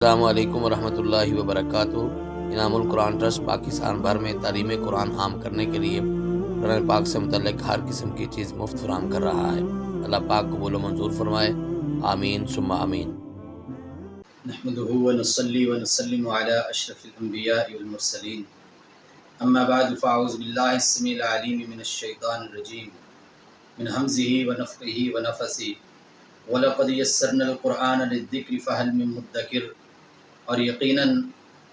السلام علیکم ورحمۃ اللہ وبرکاتہ۔ انعام القرآن ٹرسٹ پاکستان بھر میں تعلیم قرآن عام کرنے کے لیے قرآن پاک سے متعلق ہر قسم کی چیز مفت فراہم کر رہا ہے۔ اللہ پاک قبول و منظور فرمائے، آمین ثم آمین۔ نحمده ونصلي ونسلم على اشرف الانبیاء والمرسلین، اما بعد فاعوذ باللہ السمیع العلیم من الشیطان الرجیم من حمزه ونفخه ونفثه وَلَقَدْ يَسَّرْنَا الْقُرْآنَ لِلذِّكْرِ فَهَلْ مِن مُدَّكِرٍ۔ اور یقیناً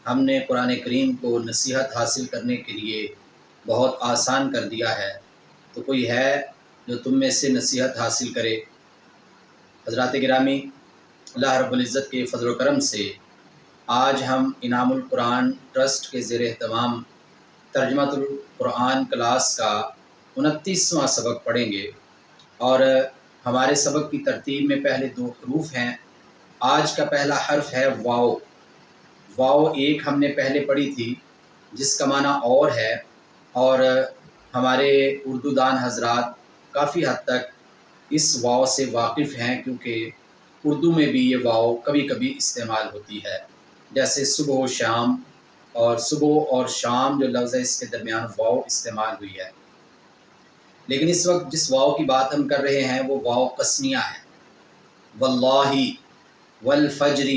ہم نے قرآن کریم کو نصیحت حاصل کرنے کے لیے بہت آسان کر دیا ہے، تو کوئی ہے جو تم میں سے نصیحت حاصل کرے۔ حضرات گرامی، اللہ رب العزت کے فضل و کرم سے آج ہم انعام القرآن ٹرسٹ کے زیر اہتمام ترجمہ القرآن کلاس کا 29واں سبق پڑھیں گے، اور ہمارے سبق کی ترتیب میں پہلے 2 حروف ہیں۔ آج کا پہلا حرف ہے واو۔ واو ایک ہم نے پہلے پڑھی تھی جس کا معنی اور ہے، اور ہمارے اردو دان حضرات کافی حد تک اس واو سے واقف ہیں، کیونکہ اردو میں بھی یہ واو کبھی کبھی استعمال ہوتی ہے، جیسے صبح و شام، اور صبح اور شام جو لفظ ہے اس کے درمیان واو استعمال ہوئی ہے۔ لیکن اس وقت جس واو کی بات ہم کر رہے ہیں وہ واو قسمیہ ہے۔ واللہ، والفجر،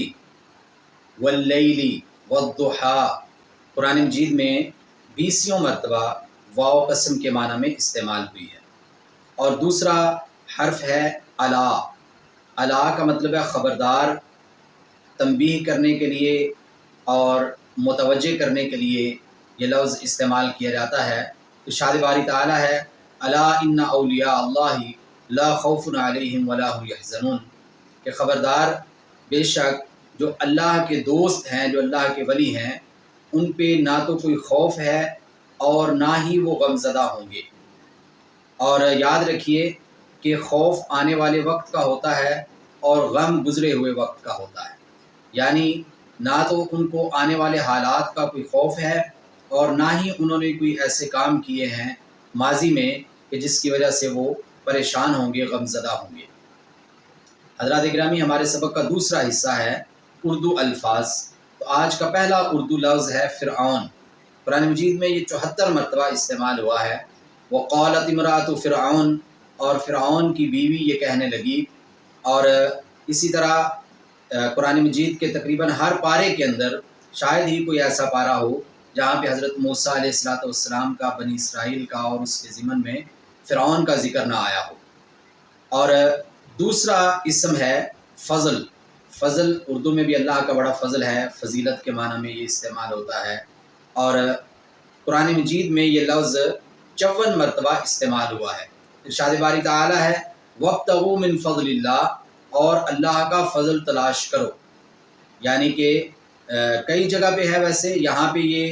واللیل، والضحیٰ۔ قرآن مجید میں 20 مرتبہ واو قسم کے معنی میں استعمال ہوئی ہے۔ اور دوسرا حرف ہے الا۔ الا کا مطلب ہے خبردار، تنبیہ کرنے کے لیے اور متوجہ کرنے کے لیے یہ لفظ استعمال کیا جاتا ہے۔ ارشاد باری تعالیٰ ہے، الا ان اولیاء اللہ لا خوف علیہم ولا هم یحزنون، کہ خبردار، بے شک جو اللہ کے دوست ہیں، جو اللہ کے ولی ہیں، ان پہ نہ تو کوئی خوف ہے اور نہ ہی وہ غم زدہ ہوں گے۔ اور یاد رکھیے کہ خوف آنے والے وقت کا ہوتا ہے اور غم گزرے ہوئے وقت کا ہوتا ہے، یعنی نہ تو ان کو آنے والے حالات کا کوئی خوف ہے اور نہ ہی انہوں نے کوئی ایسے کام کیے ہیں ماضی میں کہ جس کی وجہ سے وہ پریشان ہوں گے، غم زدہ ہوں گے۔ حضرات گرامی، ہمارے سبق کا دوسرا حصہ ہے اردو الفاظ۔ تو آج کا پہلا اردو لفظ ہے فرعون۔ قرآن مجید میں یہ 74 مرتبہ استعمال ہوا ہے۔ وقالت امرأۃ فرعون، اور فرعون کی بیوی یہ کہنے لگی۔ اور اسی طرح قرآن مجید کے تقریباً ہر پارے کے اندر شاید ہی کوئی ایسا پارہ ہو جہاں پہ حضرت موسیٰ علیہ السلام کا، بنی اسرائیل کا اور اس کے ضمن میں فرعون کا ذکر نہ آیا ہو۔ اور دوسرا اسم ہے فضل۔ فضل اردو میں بھی اللہ کا بڑا فضل ہے، فضیلت کے معنی میں یہ استعمال ہوتا ہے، اور قرآن مجید میں یہ لفظ 54 مرتبہ استعمال ہوا ہے۔ ارشاد باری تعالیٰ ہے، وابتغوا من فضل اللہ، اور اللہ کا فضل تلاش کرو۔ یعنی کہ کئی جگہ پہ ہے، ویسے یہاں پہ یہ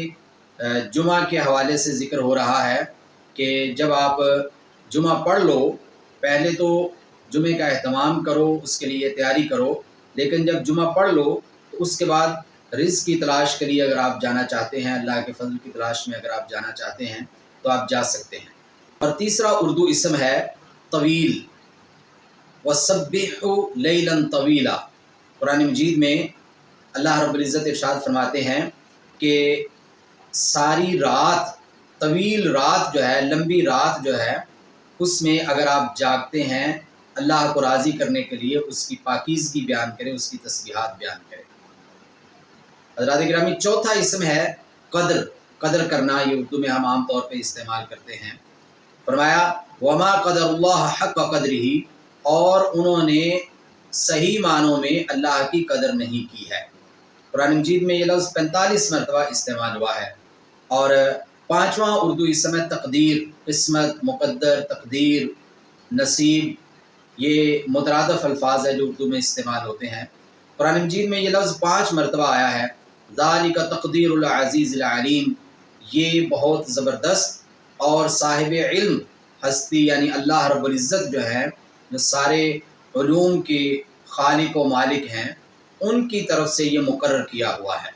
جمعہ کے حوالے سے ذکر ہو رہا ہے کہ جب آپ جمعہ پڑھ لو، پہلے تو جمعے کا اہتمام کرو، اس کے لیے تیاری کرو، لیکن جب جمعہ پڑھ لو تو اس کے بعد رزق کی تلاش کے لیے اگر آپ جانا چاہتے ہیں، اللہ کے فضل کی تلاش میں اگر آپ جانا چاہتے ہیں تو آپ جا سکتے ہیں۔ اور تیسرا اردو اسم ہے طویل۔ وَسَبِّحُ لَيْلًا طَوِيلًا۔ قرآن مجید میں اللہ رب العزت ارشاد فرماتے ہیں کہ ساری رات، طویل رات جو ہے، لمبی رات جو ہے، اس میں اگر آپ جاگتے ہیں اللہ کو راضی کرنے کے لیے، اس کی پاکیزگی بیان کریں، اس کی تسبیحات بیان کریں۔ حضرات گرامی، چوتھا اسم ہے قدر۔ قدر کرنا، یہ اردو میں ہم عام طور پہ استعمال کرتے ہیں۔ فرمایا، وما قدر اللہ حق قدرہ، اور انہوں نے صحیح معنوں میں اللہ کی قدر نہیں کی ہے۔ قرآن مجید میں یہ لفظ 45 مرتبہ استعمال ہوا ہے۔ اور 5واں اردو اسم ہے تقدیر۔ قسمت، مقدر، تقدیر، نصیب، یہ مترادف الفاظ ہے جو اردو میں استعمال ہوتے ہیں۔ قرآن مجید میں یہ لفظ 5 مرتبہ آیا ہے۔ ذالک تقدیر العزیز العلیم، یہ بہت زبردست اور صاحب علم ہستی، یعنی اللہ رب العزت جو ہے، جو سارے علوم کے خالق و مالک ہیں، ان کی طرف سے یہ مقرر کیا ہوا ہے۔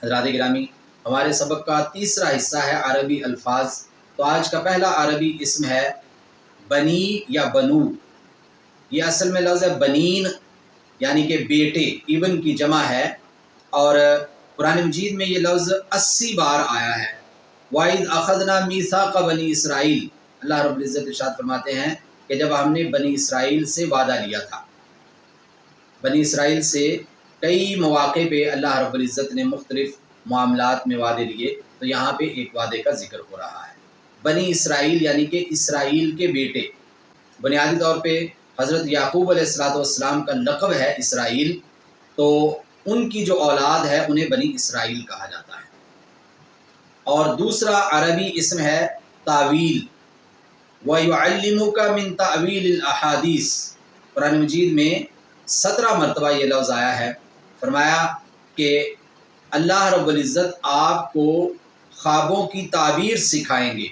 حضرات گرامی، ہمارے سبق کا تیسرا حصہ ہے عربی الفاظ۔ تو آج کا پہلا عربی اسم ہے بنی یا بنو۔ یہ اصل میں لفظ ہے بنین، یعنی کہ بیٹے، ابن کی جمع ہے، اور قرآن مجید میں یہ لفظ 80 بار آیا ہے۔ وَإِذْ أَخَذْنَا مِيثَاقَ بَنِي اسرائیل، اللہ رب العزت ارشاد فرماتے ہیں کہ جب ہم نے بنی اسرائیل سے وعدہ لیا تھا۔ بنی اسرائیل سے کئی مواقع پہ اللہ رب العزت نے مختلف معاملات میں وعدے لیے، تو یہاں پہ ایک وعدے کا ذکر ہو رہا ہے۔ بنی اسرائیل یعنی کہ اسرائیل کے بیٹے، بنیادی طور پہ حضرت یعقوب علیہ السلام کا لقب ہے اسرائیل، تو ان کی جو اولاد ہے انہیں بنی اسرائیل کہا جاتا ہے۔ اور دوسرا عربی اسم ہے تاویل، وَيُعَلِّمُكَ مِن تَأْوِيلِ الْأَحَادِيثِ، قرآن مجید میں 17 مرتبہ یہ لفظ آیا ہے۔ فرمایا کہ اللہ رب العزت آپ کو خوابوں کی تعبیر سکھائیں گے۔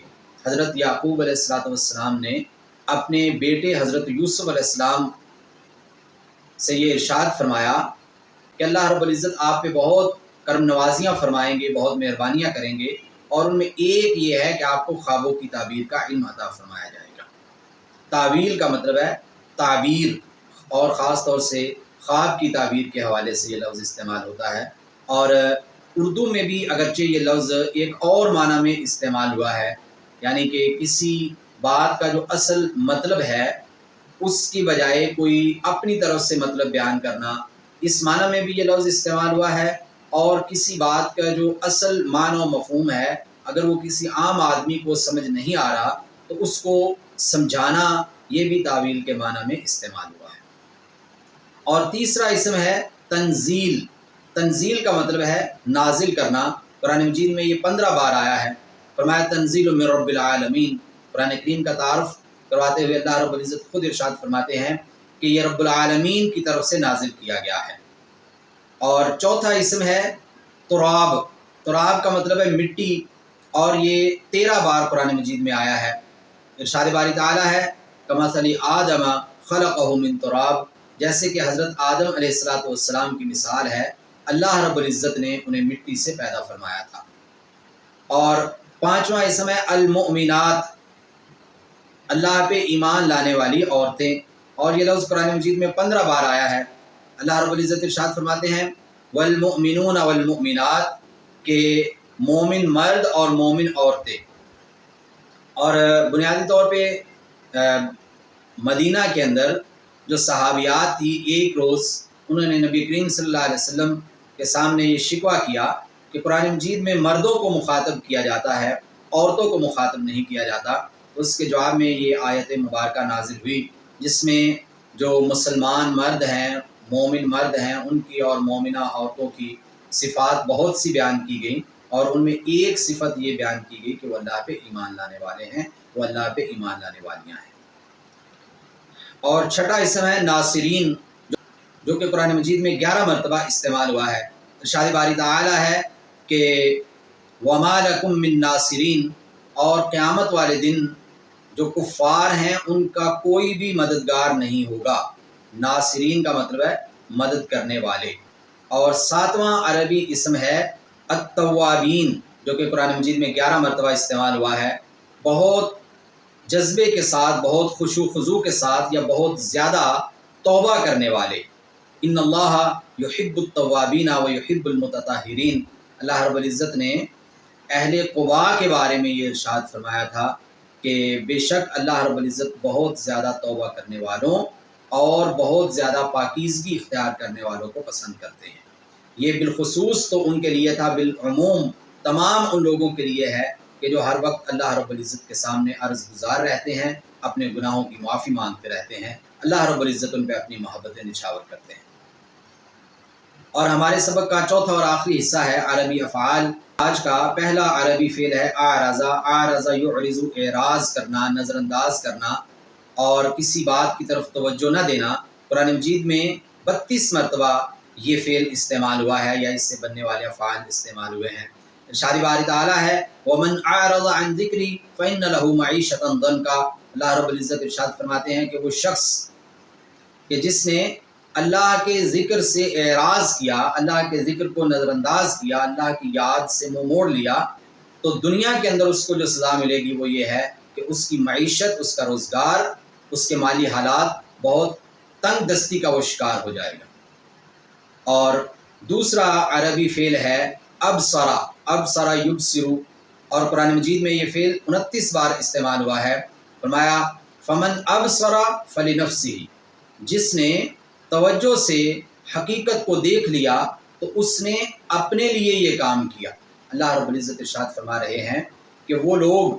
حضرت یعقوب علیہ السلام نے اپنے بیٹے حضرت یوسف علیہ السلام سے یہ ارشاد فرمایا کہ اللہ رب العزت آپ پہ بہت کرم نوازیاں فرمائیں گے، بہت مہربانیاں کریں گے، اور ان میں ایک یہ ہے کہ آپ کو خوابوں کی تعبیر کا علم عطا فرمایا جائے گا۔ تعویل کا مطلب ہے تعبیر، اور خاص طور سے خواب کی تعبیر کے حوالے سے یہ لفظ استعمال ہوتا ہے۔ اور اردو میں بھی اگرچہ یہ لفظ ایک اور معنی میں استعمال ہوا ہے، یعنی کہ کسی بات کا جو اصل مطلب ہے اس کی بجائے کوئی اپنی طرف سے مطلب بیان کرنا، اس معنی میں بھی یہ لفظ استعمال ہوا ہے۔ اور کسی بات کا جو اصل معنی و مفہوم ہے اگر وہ کسی عام آدمی کو سمجھ نہیں آ رہا تو اس کو سمجھانا، یہ بھی تعویل کے معنی میں استعمال ہوا ہے۔ اور تیسرا اسم ہے تنزیل۔ تنزیل کا مطلب ہے نازل کرنا۔ قرآن مجید میں یہ 15 بار آیا ہے۔ فرمایا تنزیل من رب العالمین، قرآن کریم کا تعارف کرواتے ہوئے اللہ رب العزت خود ارشاد فرماتے ہیں کہ یہ رب العالمین کی طرف سے نازل کیا گیا ہے۔ اور چوتھا اسم ہے تراب۔ تراب کا مطلب ہے مٹی، اور یہ 13 بار قرآن مجید میں آیا ہے۔ ارشاد باری تعالیٰ ہے کمثل آدم خلقہ من تراب، جیسے کہ حضرت آدم علیہ السلام کی مثال ہے، اللہ رب العزت نے انہیں مٹی سے پیدا فرمایا تھا۔ اور پانچواں اسم ہے المؤمنات، اللہ پہ ایمان لانے والی عورتیں، اور یہ لفظ قرآن مجید میں 15 بار آیا ہے۔ اللہ رب العزت ارشاد فرماتے ہیں والمؤمنون والمؤمنات، کہ مومن مرد اور مومن عورتیں۔ اور بنیادی طور پہ مدینہ کے اندر جو صحابیات تھی، ایک روز انہوں نے نبی کریم صلی اللہ علیہ وسلم کے سامنے یہ شکوہ کیا کہ قرآن مجید میں مردوں کو مخاطب کیا جاتا ہے، عورتوں کو مخاطب نہیں کیا جاتا۔ اس کے جواب میں یہ آیت مبارکہ نازل ہوئی جس میں جو مسلمان مرد ہیں، مومن مرد ہیں، ان کی اور مومنہ عورتوں کی صفات بہت سی بیان کی گئی، اور ان میں ایک صفت یہ بیان کی گئی کہ وہ اللہ پہ ایمان لانے والے ہیں، وہ اللہ پہ ایمان لانے والیاں ہیں۔ اور چھٹا اسم ہے ناصرین، جو کہ قرآن مجید میں 11 مرتبہ استعمال ہوا ہے۔ ارشاد باری تعالیٰ ہے کہ وَمَا لَكُم مِّن نَاصِرِينَ، اور قیامت والے دن جو کفار ہیں ان کا کوئی بھی مددگار نہیں ہوگا۔ ناصرین کا مطلب ہے مدد کرنے والے۔ اور 7واں عربی اسم ہے التوابین، جو کہ قرآن مجید میں 11 مرتبہ استعمال ہوا ہے۔ بہت جذبے کے ساتھ، بہت خشوع و خضوع کے ساتھ، یا بہت زیادہ توبہ کرنے والے۔ ان اللہ یحب التوابین و یحب المتطہرین، اللہ رب العزت نے اہل قباء کے بارے میں یہ ارشاد فرمایا تھا کہ بے شک اللہ رب العزت بہت زیادہ توبہ کرنے والوں اور بہت زیادہ پاکیزگی اختیار کرنے والوں کو پسند کرتے ہیں۔ یہ بالخصوص تو ان کے لیے تھا، بالعموم تمام ان لوگوں کے لیے ہے کہ جو ہر وقت اللہ رب العزت کے سامنے عرض گزار رہتے ہیں، اپنے گناہوں کی معافی مانگتے رہتے ہیں، اللہ رب العزت ان پہ اپنی محبتیں نچھاور کرتے ہیں۔ اور ہمارے سبق کا چوتھا اور آخری حصہ ہے عربی افعال۔ آج کا پہلا عربی فعل ہے اعرض۔ اعرض یعرض، اعراض کرنا، نظر انداز کرنا اور کسی بات کی طرف توجہ نہ دینا۔ قرآن مجید میں 32 مرتبہ یہ فعل استعمال ہوا ہے، یا اس سے بننے والے افعال استعمال ہوئے ہیں۔ ارشاد باری تعالیٰ ہے وَمَنْ أَعْرَضَ عَنْ ذِكْرِي فَإِنَّ لَهُ مَعِيشَةً ضَنْكَ، اللہ رب العزت ارشاد فرماتے ہیں کہ وہ شخص کہ جس نے اللہ کے ذکر سے اعراض کیا، اللہ کے ذکر کو نظر انداز کیا، اللہ کی یاد سے منہ موڑ لیا، تو دنیا کے اندر اس کو جو سزا ملے گی وہ یہ ہے کہ اس کی معیشت، اس کا روزگار، اس کے مالی حالات بہت تنگ دستی کا وہ شکار ہو جائے گا۔ اور دوسرا عربی فعل ہے ابصرا، ابصرا یبصرو، اور قرآن مجید میں یہ فعل 29 بار استعمال ہوا ہے۔ فرمایا فمن ابصرا فلنفسہ، جس نے توجہ سے حقیقت کو دیکھ لیا تو اس نے اپنے لیے یہ کام کیا۔ اللہ رب العزت ارشاد فرما رہے ہیں کہ وہ لوگ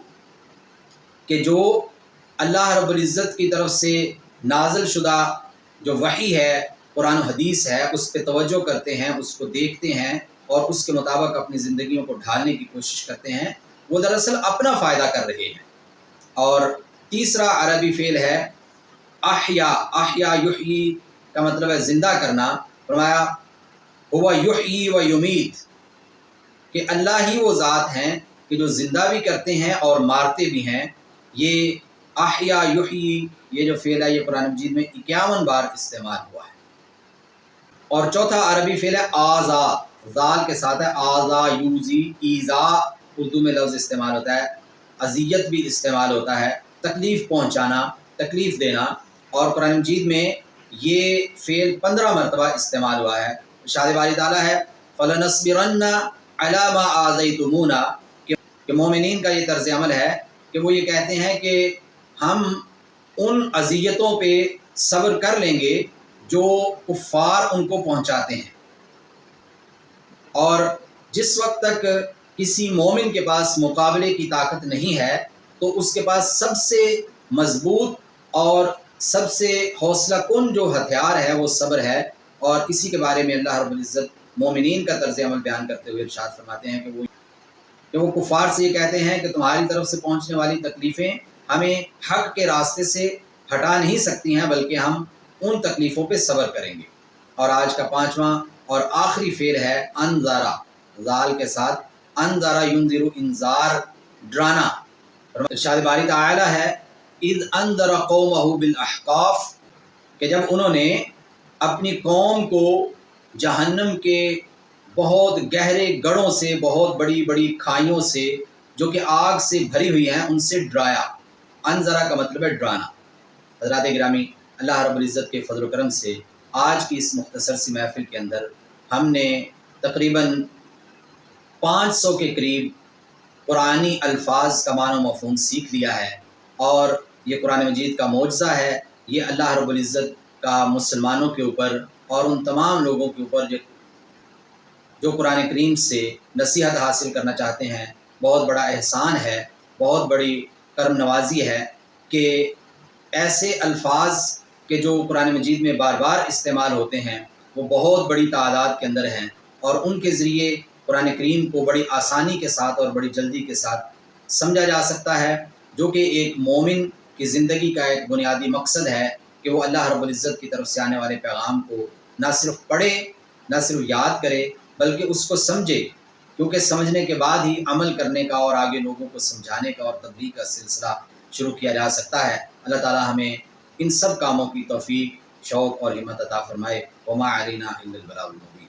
کہ جو اللہ رب العزت کی طرف سے نازل شدہ جو وحی ہے، قرآن و حدیث ہے، اس پہ توجہ کرتے ہیں، اس کو دیکھتے ہیں اور اس کے مطابق اپنی زندگیوں کو ڈھالنے کی کوشش کرتے ہیں، وہ دراصل اپنا فائدہ کر رہے ہیں۔ اور تیسرا عربی فعل ہے احیا، احیا یحیی کا مطلب ہے زندہ کرنا۔ فرمایا ہوا یحیی و یمیت، کہ اللہ ہی وہ ذات ہیں کہ جو زندہ بھی کرتے ہیں اور مارتے بھی ہیں۔ یہ احیا یحیی یہ جو فعل ہے یہ قرآن مجید میں 51 بار استعمال ہوا ہے۔ اور چوتھا عربی فعل ہے آزا، زال کے ساتھ ہے، آزا یوزی، ایزا اردو میں لفظ استعمال ہوتا ہے، اذیت بھی استعمال ہوتا ہے، تکلیف پہنچانا، تکلیف دینا۔ اور قرآن مجید میں یہ فعل 15 مرتبہ استعمال ہوا ہے۔ ارشاد باری تعالیٰ ہے فَلَنَصْبِرَنَّ عَلَىٰ مَا آذَيْتُمُونَا، کہ مومنین کا یہ طرز عمل ہے کہ وہ یہ کہتے ہیں کہ ہم ان اذیتوں پہ صبر کر لیں گے جو کفار ان کو پہنچاتے ہیں۔ اور جس وقت تک کسی مومن کے پاس مقابلے کی طاقت نہیں ہے تو اس کے پاس سب سے مضبوط اور سب سے حوصلہ کن جو ہتھیار ہے وہ صبر ہے۔ اور اسی کے بارے میں اللہ رب العزت مومنین کا طرز عمل بیان کرتے ہوئے ارشاد فرماتے ہیں کہ وہ کفار سے یہ کہتے ہیں کہ تمہاری طرف سے پہنچنے والی تکلیفیں ہمیں حق کے راستے سے ہٹا نہیں سکتی ہیں، بلکہ ہم ان تکلیفوں پہ صبر کریں گے۔ اور آج کا 5واں اور آخری فعل ہے انذارا، زال کے ساتھ، انذارا ینذر، انذار ڈرانا۔ ارشاد باری تعالی ہے اذ انذر قومہ بالاحقاف، کہ جب انہوں نے اپنی قوم کو جہنم کے بہت گہرے گڑھوں سے، بہت بڑی بڑی کھائیوں سے جو کہ آگ سے بھری ہوئی ہیں، ان سے ڈرایا۔ انذرا کا مطلب ہے ڈرانا۔ حضرات گرامی، اللہ رب العزت کے فضل و کرم سے آج کی اس مختصر سی محفل کے اندر ہم نے تقریباً 500 کے قریب قرآنی الفاظ کا معنی و مفہوم سیکھ لیا ہے، اور یہ قرآن مجید کا معجزہ ہے۔ یہ اللہ رب العزت کا مسلمانوں کے اوپر اور ان تمام لوگوں کے اوپر جو قرآن کریم سے نصیحت حاصل کرنا چاہتے ہیں، بہت بڑا احسان ہے، بہت بڑی کرم نوازی ہے کہ ایسے الفاظ کہ جو قرآن مجید میں بار بار استعمال ہوتے ہیں وہ بہت بڑی تعداد کے اندر ہیں، اور ان کے ذریعے قرآن کریم کو بڑی آسانی کے ساتھ اور بڑی جلدی کے ساتھ سمجھا جا سکتا ہے، جو کہ ایک مومن کی زندگی کا ایک بنیادی مقصد ہے کہ وہ اللہ رب العزت کی طرف سے آنے والے پیغام کو نہ صرف پڑھے، نہ صرف یاد کرے، بلکہ اس کو سمجھے، کیونکہ سمجھنے کے بعد ہی عمل کرنے کا اور آگے لوگوں کو سمجھانے کا اور تبلیغ کا سلسلہ شروع کیا جا سکتا ہے۔ اللہ تعالی ہمیں ان سب کاموں کی توفیق، شوق اور ہمت عطا فرمائے۔ وما علینا الا البلاغ المبین۔